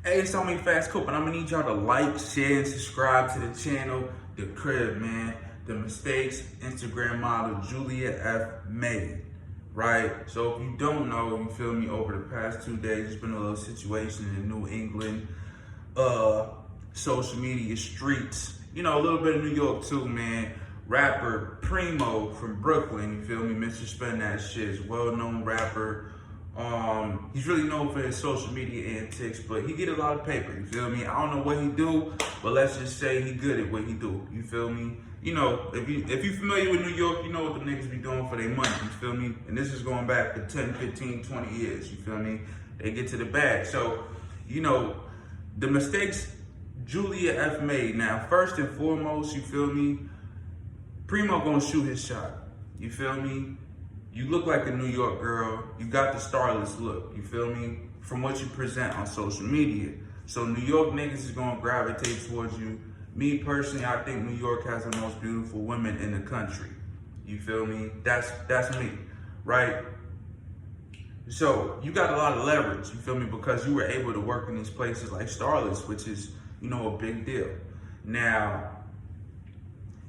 Hey, it's on me Fast Coop, and I'm gonna need y'all to like, share, and subscribe to the channel, The Crib, man. The Mistakes, Instagram model, Julia F. May, right? So if you don't know, you feel me, over the past 2 days, there's been a little situation in New England, social media streets, you know, a little bit of New York too, man. Rapper Premo from Brooklyn, you feel me, Mr. Spend That Shit, is a well-known rapper. He's really known for his social media antics, but he get a lot of paper, you feel me? I don't know what he do, but let's just say he good at what he do, you feel me? You know, if you familiar with New York, you know what the niggas be doing for their money, you feel me? And this is going back for 10, 15, 20 years, you feel me? They get to the bag. So, you know, the mistakes Julia F. made. Now, first and foremost, you feel me? Premo gonna shoot his shot, you feel me? You look like a New York girl. You got the starless look, you feel me? From what you present on social media. So New York niggas is gonna gravitate towards you. Me personally, I think New York has the most beautiful women in the country. You feel me? That's me, right? So you got a lot of leverage, you feel me? Because you were able to work in these places like Starless, which is, you know, a big deal. Now,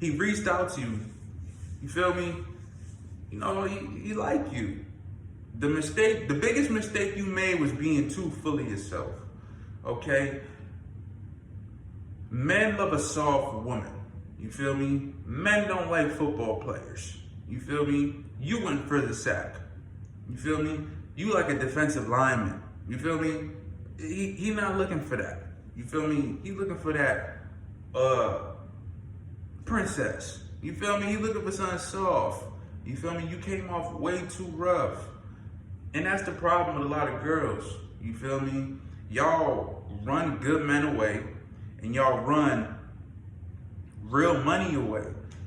he reached out to you, you feel me? You know, he like you. The biggest mistake you made was being too full of yourself, okay? Men love a soft woman, you feel me? Men don't like football players, you feel me? You went for the sack, you feel me? You like a defensive lineman, you feel me? He not looking for that, you feel me? He looking for that princess, you feel me? He looking for something soft. You feel me? You came off way too rough. And that's the problem with a lot of girls. You feel me? Y'all run good men away and y'all run real money away.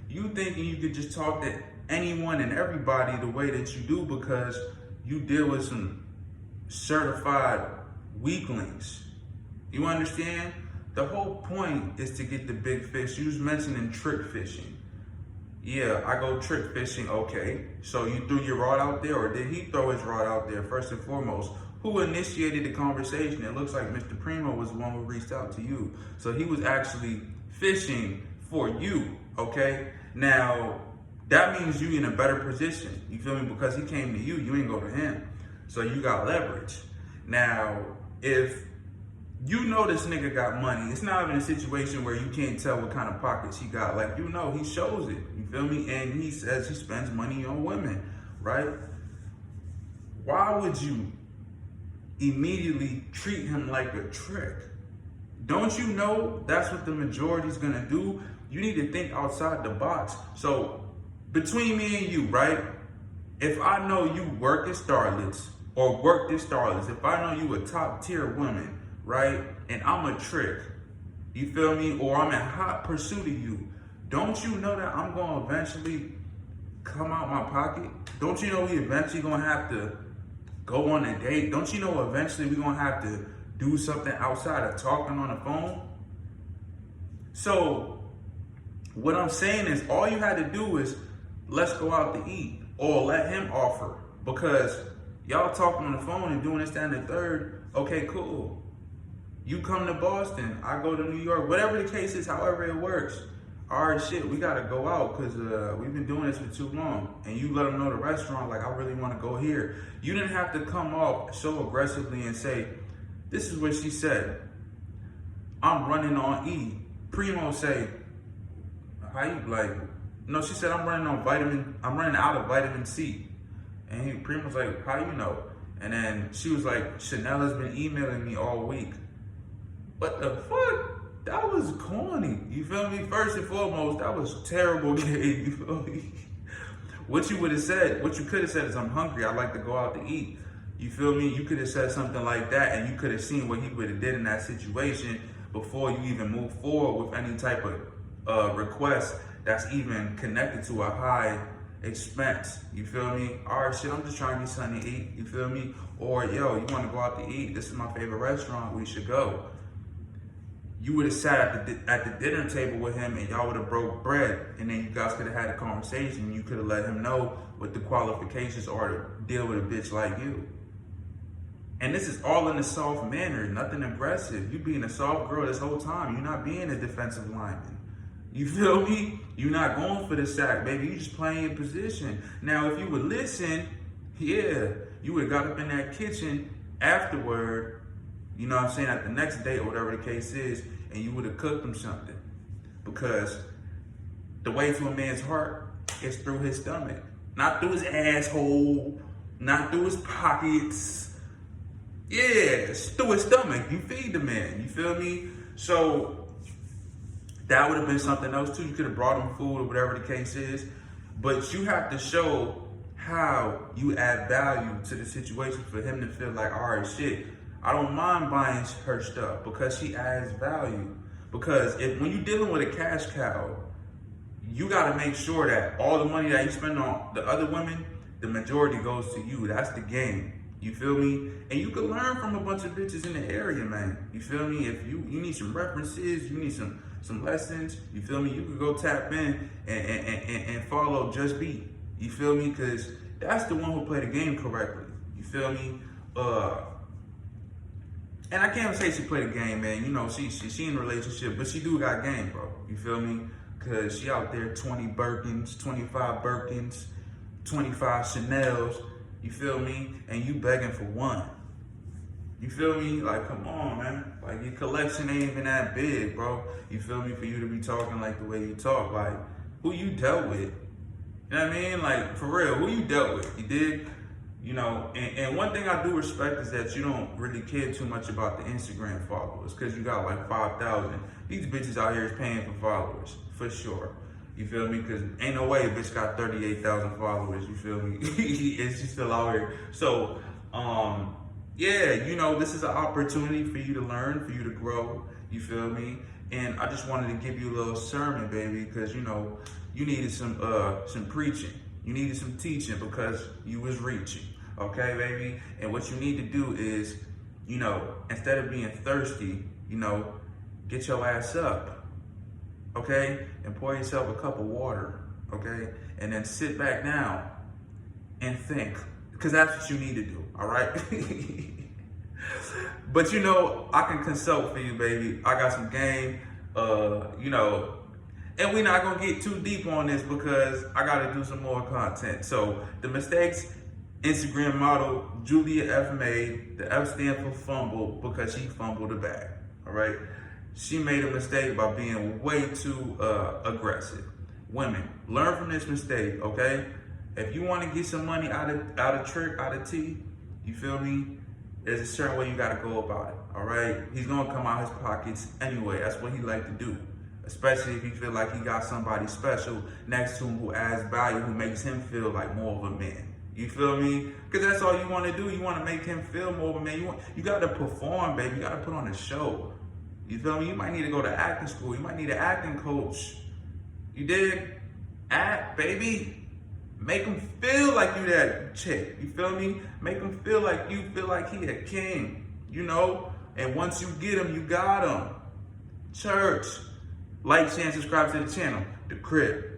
You thinking you could just talk to anyone and everybody the way that you do because you deal with some certified weaklings. You understand? The whole point is to get the big fish. You was mentioning trick fishing. Yeah, I go trick fishing, okay. So you threw your rod out there, or did he throw his rod out there first and foremost? Who initiated the conversation? It looks like Mr. Premo was the one who reached out to you. So he was actually fishing for you, okay? Now, that means you in a better position, you feel me? Because he came to you, you ain't go to him. So you got leverage. Now, if you know this nigga got money, it's not even a situation where you can't tell what kind of pockets he got. Like, you know, he shows it, you feel me? And he says he spends money on women, right? Why would you immediately treat him like a trick? Don't you know that's what the majority's gonna do? You need to think outside the box. So, between me and you, right? If I know you work at Starlets, or worked at Starlets, if I know you a top tier woman, right? And I'm a trick, you feel me? Or I'm in hot pursuit of you. Don't you know that I'm gonna eventually come out my pocket? Don't you know we eventually gonna have to go on a date? Don't you know eventually we gonna have to do something outside of talking on the phone? So what I'm saying is all you had to do is let's go out to eat, or let him offer, because y'all talking on the phone and doing this, that, and the third. Okay, cool. You come to Boston, I go to New York, whatever the case is, however it works. All right, shit, we gotta go out because we've been doing this for too long. And you let them know the restaurant, like, I really wanna go here. You didn't have to come off so aggressively and say, this is what she said, I'm running on E. Premo say, how you, like, no, she said, I'm running out of vitamin C. And Premo's like, how you know? And then she was like, Chanel has been emailing me all week. What the fuck? That was corny. You feel me? First and foremost, that was terrible game. You feel me? What you would have said, what you could have said is, I'm hungry, I'd like to go out to eat. You feel me? You could have said something like that, and you could have seen what he would have did in that situation before you even move forward with any type of request that's even connected to a high expense. You feel me? All right, shit, I'm just trying to get something to eat. You feel me? Or, yo, you want to go out to eat? This is my favorite restaurant. We should go. You would have sat at the dinner table with him, and y'all would have broke bread, and then you guys could have had a conversation. You could have let him know what the qualifications are to deal with a bitch like you. And this is all in a soft manner, nothing aggressive. You being a soft girl this whole time. You're not being a defensive lineman. You feel me? You're not going for the sack, baby. You just playing your position. Now, if you would listen, yeah, you would have got up in that kitchen afterward, you know what I'm saying, at the next date or whatever the case is, and you would have cooked him something. Because the way to a man's heart is through his stomach. Not through his asshole, not through his pockets. Yeah, it's through his stomach. You feed the man, you feel me? So that would have been something else too. You could have brought him food or whatever the case is. But you have to show how you add value to the situation for him to feel like, all right, shit, I don't mind buying her stuff because she adds value. Because when you're dealing with a cash cow, you got to make sure that all the money that you spend on the other women, the majority goes to you. That's the game. You feel me? And you can learn from a bunch of bitches in the area, man. You feel me? If you need some references, you need some lessons, you feel me? You can go tap in and follow Just Be. You feel me? Because that's the one who played the game correctly. You feel me? And I can't say she played the game, man. You know, she in a relationship, but she do got game, bro. You feel me? Because she out there 20 Birkins, 25 Birkins, 25 Chanels. You feel me? And you begging for one. You feel me? Like, come on, man. Like, your collection ain't even that big, bro. You feel me? For you to be talking like the way you talk. Like, who you dealt with? You know what I mean? Like, for real, who you dealt with? You dig? You know, and one thing I do respect is that you don't really care too much about the Instagram followers because you got like 5,000. These bitches out here is paying for followers, for sure. You feel me? Because ain't no way a bitch got 38,000 followers, you feel me? And she's still out here. So, yeah, you know, this is an opportunity for you to learn, for you to grow, you feel me? And I just wanted to give you a little sermon, baby, because, you know, you needed some preaching. You needed some teaching because you was reaching, okay, baby? And what you need to do is, you know, instead of being thirsty, you know, get your ass up, okay? And pour yourself a cup of water, okay? And then sit back down and think, because that's what you need to do, all right? But, you know, I can consult for you, baby. I got some game, you know, and we're not gonna get too deep on this because I gotta do some more content. So the mistakes Instagram model Julia F made, the F stand for fumble because she fumbled the bag, all right? She made a mistake by being way too aggressive. Women, learn from this mistake, okay? If you wanna get some money out of T, you feel me? There's a certain way you gotta go about it, all right? He's gonna come out his pockets anyway. That's what he like to do. Especially if you feel like he got somebody special next to him who adds value, who makes him feel like more of a man. You feel me? Because that's all you want to do. You want to make him feel more of a man. You got to perform, baby. You got to put on a show. You feel me? You might need to go to acting school. You might need an acting coach. You dig? Act, baby. Make him feel like you that chick. You feel me? Make him feel like you feel like he a king. You know? And once you get him, you got him. Church. Like, share, and subscribe to the channel. The Crib.